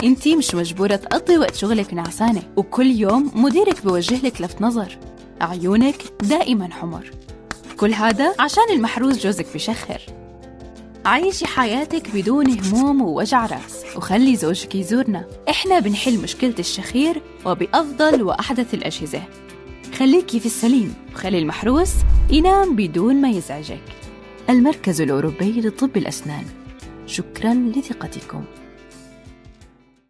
انتي مش مجبورة تقضي وقت شغلك نعسانة، وكل يوم مديرك بوجه لك لفت نظر، عيونك دائما حمر. كل هذا عشان المحروس جوزك بشخر. عيشي حياتك بدون هموم ووجع راس، وخلي زوجك يزورنا. احنا بنحل مشكلة الشخير وبأفضل وأحدث الأجهزة. خليكي في السليم، وخلي المحروس ينام بدون ما يزعجك. المركز الأوروبي لطب الأسنان، شكراً لثقتكم.